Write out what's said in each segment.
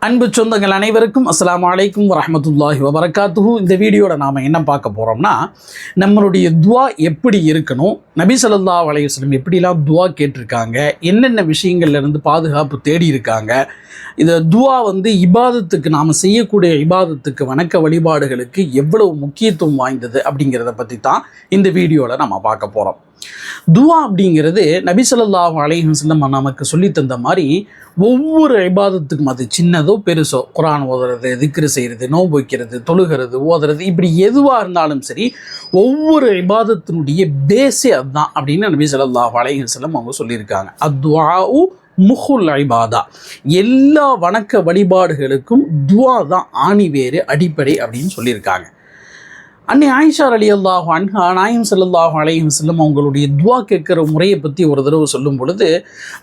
அன்பு சொந்தங்கள் அனைவருக்கும் அஸ்ஸலாமு அலைக்கும் வரஹ்மத்துல்லாஹி வபரகாத்துஹு. இந்த வீடியோவில் நாம் என்ன பார்க்க போகிறோம்னா, நம்மளுடைய துவா எப்படி இருக்கணும், நபி ஸல்லல்லாஹு அலைஹி வஸல்லம் எப்படிலாம் துவா கேட்டிருக்காங்க, என்னென்ன விஷயங்கள்லேருந்து பாதுகாப்பு தேடி இருக்காங்க, இந்த துவா இபாதத்துக்கு நாம் செய்யக்கூடிய இபாதத்துக்கு வணக்க வழிபாடுகளுக்கு எவ்வளவு முக்கியத்துவம் வாய்ந்தது அப்படிங்கிறத பற்றி தான் இந்த வீடியோவில் நம்ம பார்க்க போகிறோம். துவா அப்படிங்கிறது நபி ஸல்லல்லாஹு அலைஹி வஸல்லம் நமக்கு சொல்லி தந்த மாதிரி ஒவ்வொரு இபாதத்துக்கும், அது சின்னதோ பெருசோ, குர்ஆன் ஓதுறது, திக்ரு செய்கிறது, நோன்பு வைக்கிறது, தொழுகிறது, ஓதுறது, இப்படி எதுவாக இருந்தாலும் சரி, ஒவ்வொரு இபாதத்தினுடைய பேஸே அதுதான் அப்படின்னு நபி ஸல்லல்லாஹு அலைஹி வஸல்லம் அவங்க சொல்லியிருக்காங்க. அத்வாஉ முஹுல் இபாதா, எல்லா வணக்க வழிபாடுகளுக்கும் துவா தான் ஆணிவேறு, அடிப்படை அப்படின்னு சொல்லியிருக்காங்க. அன்னை ஆயிஷா ரலியல்லாஹு அன்ஹா நாயகம் ஸல்லல்லாஹு அலைஹி வஸல்லம் அவங்களுடைய துவா கேட்குற முறையை பற்றி ஒரு தடவை சொல்லும் பொழுது,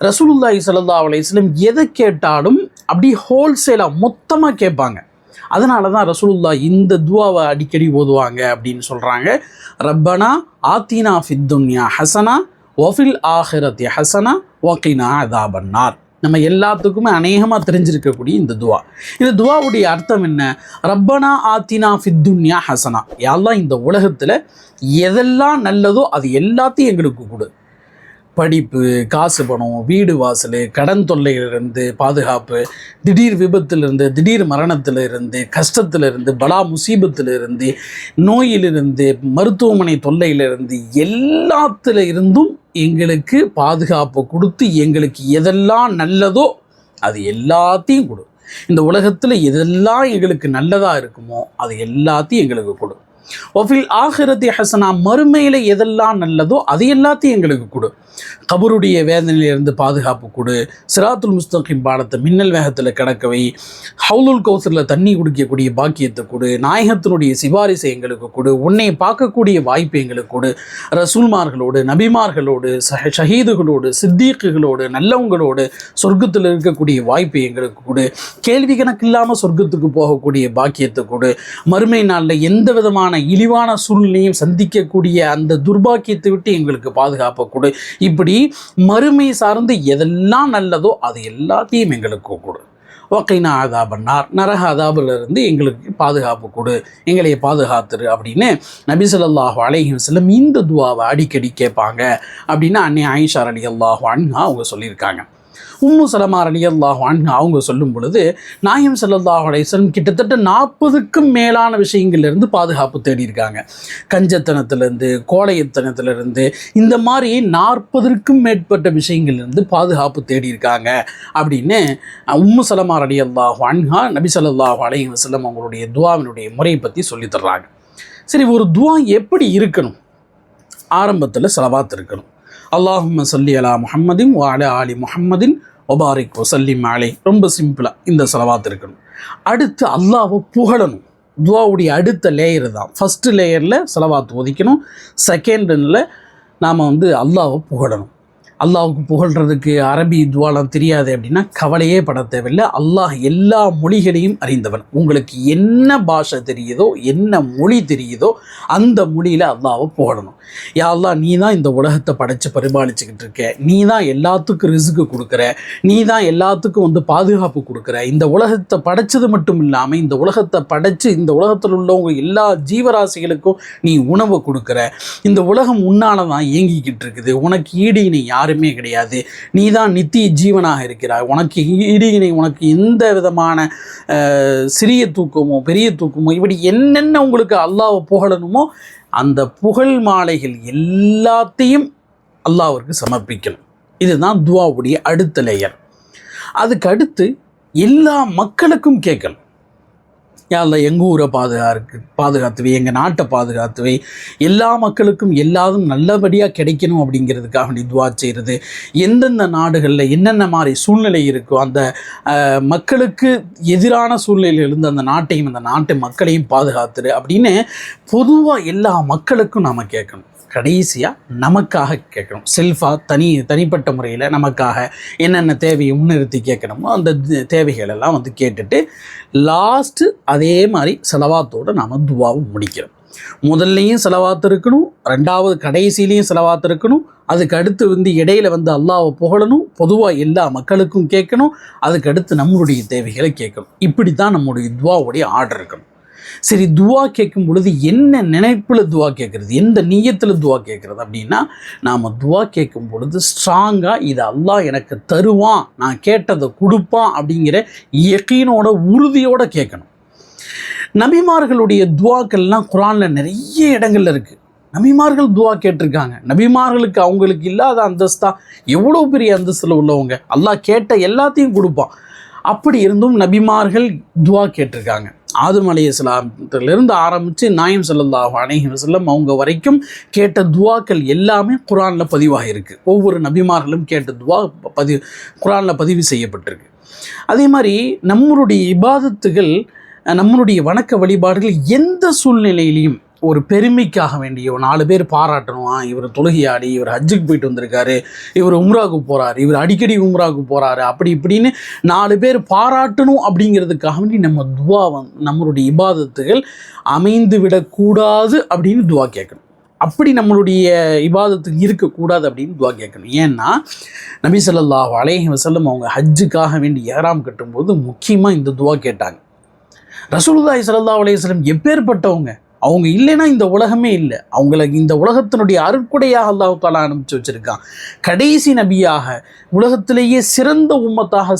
ரசூலுல்லாஹி ஸல்லல்லாஹு அலைஹி வஸல்லம் எதை கேட்டாலும் அப்படி ஹோல்சேலாக மொத்தமாக கேட்பாங்க. அதனால தான் ரசூலுல்லாஹ் இந்த துவாவை அடிக்கடி ஓதுவாங்க அப்படின்னு சொல்கிறாங்க. ரப்பனா ஆத்தினா ஃபித் துன்யா ஹசனா வஃபில் ஆஹிரத்தி ஹசனா வகினா அதாபன்னார். நம்ம எல்லாத்துக்குமே அநேகமாக தெரிஞ்சிருக்கக்கூடிய இந்த துவா. இந்த துவாவுடைய அர்த்தம் என்ன? ரப்பனா ஆத்தினா ஃபித் துன்யா ஹசனா, யா அல்லாஹ் இந்த உலகத்தில் எதெல்லாம் நல்லதோ அது எல்லாத்தையும் எங்களுக்கு கொடு. படிப்பு, காசு, பணம், வீடு வாசல், கடன் தொல்லையிலிருந்து பாதுகாப்பு, திடீர் விபத்திலிருந்து, திடீர் மரணத்திலிருந்து, கஷ்டத்திலிருந்து, பலா முசீபத்திலிருந்து, நோயிலிருந்து, மருத்துவமனை தொல்லையிலிருந்து, எல்லாத்துல இருந்தும் எங்களுக்கு பாதுகாப்பு கொடுத்து எங்களுக்கு எதெல்லாம் நல்லதோ அது எல்லாத்தையும் கொடு. இந்த உலகத்தில் எதெல்லாம் எங்களுக்கு நல்லதாக இருக்குமோ அது எல்லாத்தையும் எங்களுக்கு கொடு. வஃபில் ஆஹிரத்தி ஹசனா, மறுமையில் எதெல்லாம் நல்லதோ அது எல்லாத்தையும் எங்களுக்கு கொடு. கபருடைய வேதனையிலிருந்து பாதுகாப்பு கொடு. சிராத்துல் முஸ்தகிம் பாலத்தை மின்னல் வேகத்தில் கிடக்கவை. ஹவுலுல் கௌசரில் தண்ணி குடிக்கக்கூடிய பாக்கியத்தை கொடு. நாயகத்தினுடைய சிபாரிசை எங்களுக்கு கொடு. உன்னை பார்க்கக்கூடிய வாய்ப்பு எங்களுக்கு கொடு. ரசூல்மார்களோடு, நபிமார்களோடு, ஷஹீதுகளோடு, சித்தீக்குகளோடு, நல்லவங்களோடு சொர்க்கத்தில் இருக்கக்கூடிய வாய்ப்பு எங்களுக்கு கொடு. கேள்வி கணக்கு இல்லாமல் சொர்க்கத்துக்கு போகக்கூடிய பாக்கியத்தை கொடு. மறுமை நாளில் எந்த விதமான இழிவான சூழ்நிலையும் சந்திக்கக்கூடிய அந்த துர்பாக்கியத்தை விட்டு எங்களுக்கு பாதுகாப்பு கொடு. இப்படி மறுமை சார்ந்து எதெல்லாம் நல்லதோ அது எல்லாத்தையும் எங்களுக்கு கொடு. வகைனா அதாபன்னார், நரக அதாபிலிருந்து எங்களுக்கு பாதுகாப்பு கொடு, எங்களை பாதுகாத்துரு அப்படின்னு நபி ஸல்லல்லாஹு அலைஹி வஸல்லம் இந்த துவாவை அடிக்கடி கேட்பாங்க அப்படின்னு அன்னை ஆயிஷா ரலியல்லாஹு அன்ஹா அவங்க சொல்லியிருக்காங்க. உம்மு சலமா ரலியல்லாஹு அன்ஹா அவங்க சொல்லும் பொழுது, நாயகம் ஸல்லல்லாஹு அலைஹி வஸல்லம் கிட்டத்தட்ட 40க்கும் மேலான விஷயங்கள்லேருந்து பாதுகாப்பு தேடி இருக்காங்க. கஞ்சத்தனத்திலேருந்து, கோழைத்தனத்திலிருந்து, இந்த மாதிரி 40க்கும் மேற்பட்ட விஷயங்கள்லேருந்து பாதுகாப்பு தேடி இருக்காங்க அப்படின்னு உம்மு சலமா ரலியல்லாஹு அன்ஹா நபி ஸல்லல்லாஹு அலைஹி வஸல்லம் அவங்களுடைய துவாவினுடைய முறையை பற்றி சொல்லித் தர்றாங்க. சரி, ஒரு துவா எப்படி இருக்கணும்? ஆரம்பத்தில் ஸலவாத் இருக்கணும். அல்லாஹும்ம ஸல்லி அலா முஹம்மதின் வ அலா ஆலி முஹம்மதின் வபாரிக் வஸல்லிம் அலைஹி. ரொம்ப சிம்பிளாக இந்த ஸலவாத் இருக்கணும். அடுத்து அல்லாஹ்வை புகழணும். துவாவுடைய அடுத்த லேயர் தான். ஃபஸ்ட்டு லேயரில் ஸலவாத் ஒதிக்கணும். செகண்டில் நாம் அல்லாஹ்வை புகழணும். அல்லாஹுக்கு புகழ்கிறதுக்கு அரபி துவாலாம் தெரியாது அப்படின்னா கவலையே பட தேவையில்லை. அல்லாஹ் எல்லா மொழிகளையும் அறிந்தவன். உங்களுக்கு என்ன பாஷை தெரியுதோ, என்ன மொழி தெரியுதோ அந்த மொழியில் அல்லாஹ்வை புகழணும். யா அல்லாஹ், நீ தான் இந்த உலகத்தை படைத்து பரிபாலிச்சுக்கிட்டு இருக்க, நீ தான் எல்லாத்துக்கும் ரிஸ்க்கு கொடுக்குற, நீ தான் எல்லாத்துக்கும் பாதுகாப்பு கொடுக்குற. இந்த உலகத்தை படைச்சது மட்டும் இல்லாமல் இந்த உலகத்தை படைத்து இந்த உலகத்தில் உள்ளவங்க எல்லா ஜீவராசிகளுக்கும் நீ உணவை கொடுக்குற. இந்த உலகம் உன்னால தான் இயங்கிக்கிட்டு இருக்குது. உனக்கு ஈடு இணை யாருமே கிடையாது. நீ தான் நித்திய ஜீவனாக இருக்கிறாய். உனக்கு ஈடு இணை, உனக்கு எந்த விதமான சிறிய தூக்கமோ பெரிய தூக்கமோ, இப்படி என்னென்ன உங்களுக்கு அல்லாஹ்வை புகழணுமோ அந்த புகழ் மாலைகள் எல்லாத்தையும் அல்லாஹ்விற்கு சமர்ப்பிக்கணும். இதுதான் துவாவுடைய அடுத்த லேயர். அதுக்கு அடுத்து எல்லா மக்களுக்கும் கேட்கணும். யா அல்லாஹ், எங்கள் ஊரை பாதுகாத்துவை, எங்கள் நாட்டை பாதுகாத்துவை, எல்லா மக்களுக்கும் எல்லாரும் நல்லபடியாக கிடைக்கணும் அப்படிங்கிறதுக்காக வேண்டி துவா செய்கிறது. எந்தெந்த நாடுகளில் என்னென்ன மாதிரி சூழ்நிலை இருக்கோ அந்த மக்களுக்கு எதிரான சூழ்நிலையிலிருந்து அந்த நாட்டையும் அந்த நாட்டு மக்களையும் பாதுகாத்துரு அப்படின்னு பொதுவாக எல்லா மக்களுக்கும் நாம் கேட்கணும். கடைசியாக நமக்காக கேட்கணும். செல்ஃபாக தனிப்பட்ட முறையில் நமக்காக என்னென்ன தேவையை முன்னிறுத்தி கேட்கணுமோ அந்த தேவைகளெல்லாம் கேட்டுட்டு லாஸ்ட்டு அதே மாதிரி ஸலவாத்தோடு நாம் துவாவும் முடிக்கிறோம். முதல்லையும் செலவாத்து இருக்கணும், ரெண்டாவது கடைசியிலையும் செலவாத்து இருக்கணும், அதுக்கு அடுத்து இடையில அல்லாஹ்வை புகழணும், பொதுவாக எல்லா மக்களுக்கும் கேட்கணும், அதுக்கு அடுத்து நம்மளுடைய தேவைகளை கேட்கணும். இப்படி தான் நம்முடைய துவாவுடைய ஆர்டர் இருக்கணும். சரி, துவா கேட்கும் பொழுது என்ன நினைப்பில் துவா கேட்குறது, எந்த நீயத்தில் துவா கேட்குறது அப்படின்னா, நாம் துவா கேட்கும் பொழுது ஸ்ட்ராங்காக இதை அல்லாஹ் எனக்கு தருவான், நான் கேட்டதை கொடுப்பான் அப்படிங்கிற யகீனோட உறுதியோடு கேட்கணும். நபிமார்களுடைய துவாக்கள்லாம் குர்ஆனில் நிறைய இடங்கள்ல இருக்குது. நபிமார்கள் துவா கேட்டிருக்காங்க. நபிமார்களுக்கு அவங்களுக்கு இல்லாத அந்தஸ்தா எவ்வளோ பெரிய அந்தஸ்தில் உள்ளவங்க, அல்லாஹ் கேட்ட எல்லாத்தையும் கொடுப்பான். அப்படி இருந்தும் நபிமார்கள் துவா கேட்டிருக்காங்க. ஆதம் அலைஹிஸ்ஸலாத்திலிருந்து ஆரம்பித்து நாயம் ஸல்லல்லாஹு அலைஹி வஸல்லம் அவங்க வரைக்கும் கேட்ட துவாக்கள் எல்லாமே குர்ஆனில் பதிவாக இருக்குது. ஒவ்வொரு நபிமார்களும் கேட்ட துவா குர்ஆனில் பதிவு செய்யப்பட்டிருக்கு. அதே மாதிரி நம்மளுடைய இபாதத்துகள், நம்மளுடைய வணக்க வழிபாடுகள் எந்த சூழ்நிலையிலையும் ஒரு பெருமைக்காக வேண்டிய 4 பேர் பாராட்டணும், இவர் தொழுகையாடி, இவர் ஹஜ்ஜுக்கு போயிட்டு வந்திருக்காரு, இவர் உம்ராவுக்கு போகிறாரு, இவர் அடிக்கடி உம்ராவுக்கு போகிறாரு, அப்படி இப்படின்னு 4 பேர் பாராட்டணும் அப்படிங்கிறதுக்காக வேண்டி நம்ம துவா நம்மளுடைய இபாதத்துகள் அமைந்து விடக்கூடாது அப்படின்னு துவா கேட்கணும். அப்படி நம்மளுடைய இபாதத்துக்கு இருக்கக்கூடாது அப்படின்னு துவா கேட்கணும். ஏன்னா நபி ஸல்லல்லாஹு அலைஹி வஸல்லம் அவங்க ஹஜ்ஜுக்காக வேண்டி இஹ்ராம் கட்டும்போது முக்கியமாக இந்த துவா கேட்டாங்க. ரசூலுல்லாஹி ஸல்லல்லாஹு அலைஹி வஸல்லம் எப்பேற்பட்டவங்க, அவங்க இல்லைன்னா இந்த உலகமே இல்லை. அவங்களுக்கு இந்த உலகத்தினுடைய அருட்கொடையாக அல்லாஹ் தஆலா அனுப்பிச்சு வச்சிருக்கான். கடைசி நபியாக, உலகத்திலேயே சிறந்த உம்மத்தாக,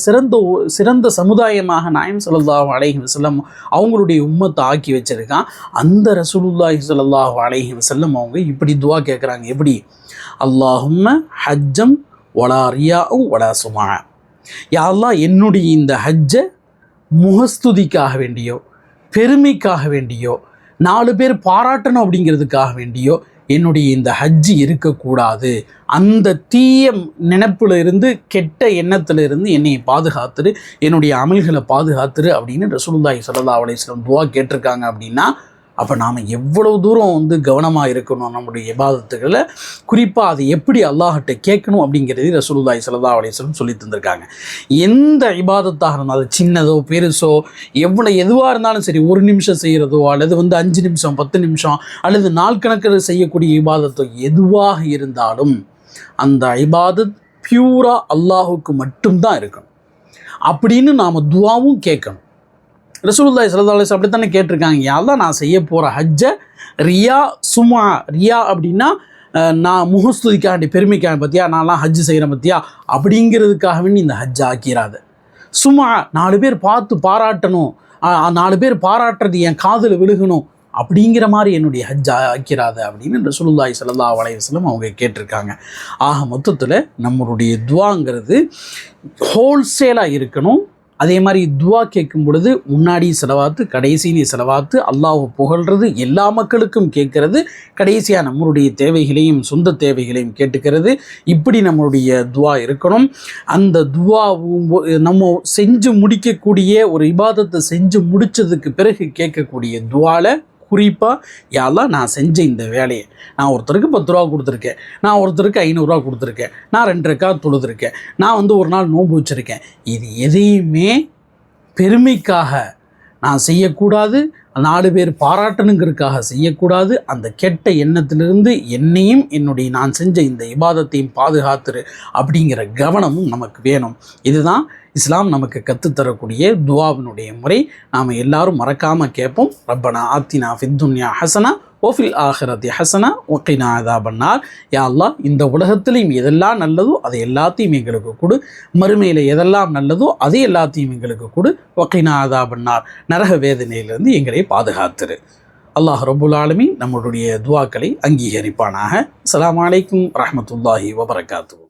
சிறந்த சமுதாயமாக நாயம் ஸல்லல்லாஹு அலைஹி வஸல்லம் அவங்களுடைய உம்மத்தை ஆக்கி வச்சிருக்கான். அந்த ரசூலுல்லாஹி ஸல்லல்லாஹு அலைஹி வஸல்லம் அவங்க இப்படி துவா கேட்குறாங்க. எப்படி? அல்லாஹும்ம ஹஜ்ஜம் வலா ரியாஉம் வலா சுமா. யா அல்லாஹ், என்னுடைய இந்த ஹஜ்ஜை முகஸ்துதிக்காக வேண்டியோ, பெருமைக்காக வேண்டியோ, 4 பேர் பாராட்டணும் அப்படிங்கிறதுக்காக வேண்டியோ என்னுடைய இந்த ஹஜ்ஜு இருக்கக்கூடாது. அந்த தீய நினைப்புல இருந்து, கெட்ட எண்ணத்துல இருந்து என்னை பாதுகாத்துரு, என்னுடைய அமல்களை பாதுகாத்துரு அப்படின்னு ரசூலுல்லாஹி ஸல்லல்லாஹு அலைஹி வஸல்லம் துவா கேட்டிருக்காங்க. அப்படின்னா அப்போ நாம் எவ்வளவு தூரம் கவனமாக இருக்கணும் நம்முடைய இபாதத்துகளை, குறிப்பாக அதை எப்படி அல்லாஹ்கிட்ட கேட்கணும் அப்படிங்கிறது ரசூலுல்லாஹி ஸல்லல்லாஹு அலைஹி வஸல்லம் சொல்லி தந்திருக்காங்க. எந்த இபாதத்தாக இருந்தாலும், சின்னதோ பெருசோ, எதுவாக இருந்தாலும் சரி, 1 நிமிஷம் செய்கிறதோ அல்லது 5 நிமிஷம் 10 நிமிஷம் அல்லது நாள் கணக்கில் செய்யக்கூடிய இபாதத்தோ எதுவாக இருந்தாலும் அந்த இபாதத் பியூரா அல்லாஹுக்கு மட்டும்தான் இருக்கணும் அப்படின்னு நாம் துவாவும் கேட்கணும். ரசூலுல்லாஹி ஸல்லல்லாஹு அலைஹி வஸல்லம் அப்படித்தானே கேட்டிருக்காங்க. யா அல்லாஹ், நான் செய்ய போகிற ஹஜ்ஜை ரியா சுமா, ரியா அப்படின்னா நான் முகஸ்துதிக்காண்டி, பெருமைக்காக, பற்றியா நான்லாம் ஹஜ்ஜு செய்கிறேன் பற்றியா அப்படிங்கிறதுக்காக வேண்டி இந்த ஹஜ்ஜை ஆக்கிறாது. சுமா, 4 பேர் பார்த்து பாராட்டணும், 4 பேர் பாராட்டுறது என் காதில் விழுகணும் அப்படிங்கிற மாதிரி என்னுடைய ஹஜ்ஜை ஆக்கிறாது அப்படின்னு ரசூலுல்லாஹி ஸல்லல்லாஹு அலைஹி வஸல்லம் அவங்க கேட்டிருக்காங்க. ஆக மொத்தத்தில் நம்மளுடைய துவாங்கிறது ஹோல்சேலாக இருக்கணும். அதே மாதிரி துவா கேட்கும் பொழுது முன்னாடி செலவாத்து, கடைசியிலே செலவாத்து, அல்லாஹ்வை புகழ்றது, எல்லா மக்களுக்கும் கேட்கறது, கடைசியாக நம்மளுடைய தேவைகளையும் சொந்த தேவைகளையும் கேட்டுக்கிறது. இப்படி நம்மளுடைய துவா இருக்கணும். அந்த துவா நம்ம செஞ்சு முடிக்கக்கூடிய ஒரு இபாதத்தை செஞ்சு முடித்ததுக்கு பிறகு கேட்கக்கூடிய துவால குறிப்பாக, யா அல்லாஹ், நான் செஞ்ச இந்த வேலையை, நான் ஒருத்தருக்கு 10 ரூபா கொடுத்துருக்கேன், நான் ஒருத்தருக்கு 500 ரூபா கொடுத்துருக்கேன், நான் 2 ரக்காத் தொழுதுருக்கேன், நான் ஒரு நாள் நோன்பு வச்சுருக்கேன், இது எதையுமே பெருமைக்காக நான் செய்யக்கூடாது, 4 பேர் பாராட்டணுங்கிறதுக்காக செய்யக்கூடாது. அந்த கெட்ட எண்ணத்திலிருந்து என்னையும் நான் செஞ்ச இந்த இபாதத்தையும் பாதுகாத்துரு அப்படிங்கிற கவனமும் நமக்கு வேணும். இதுதான் இஸ்லாம் நமக்கு கற்றுத்தரக்கூடிய துவாவினுடைய முறை. நாம் எல்லாரும் மறக்காமல் கேட்போம். ரப்பனா ஆத்தினா ஃபித் துன்யா ஹசனா ஓஃபில் ஆஹிரத்தி ஹசனா ஒக்கினா அதாபன்னார். யா அல்லாஹ், இந்த உலகத்திலையும் எதெல்லாம் நல்லதோ அதை எல்லாத்தையும் எங்களுக்கு கொடு, மறுமையில் எதெல்லாம் நல்லதோ அதை எல்லாத்தையும் எங்களுக்கு கொடு, ஒக்கினா அதாபன்னார், நரக வேதனையிலிருந்து எங்களை பாதுகாத்துரு. அல்லாஹ் ரப்புல் ஆலமீன் நம்மளுடைய துவாக்களை அங்கீகரிப்பானாக. அஸ்ஸலாமு அலைக்கும் வரஹ்மத்துல்லாஹி வபரகாத்துஹு.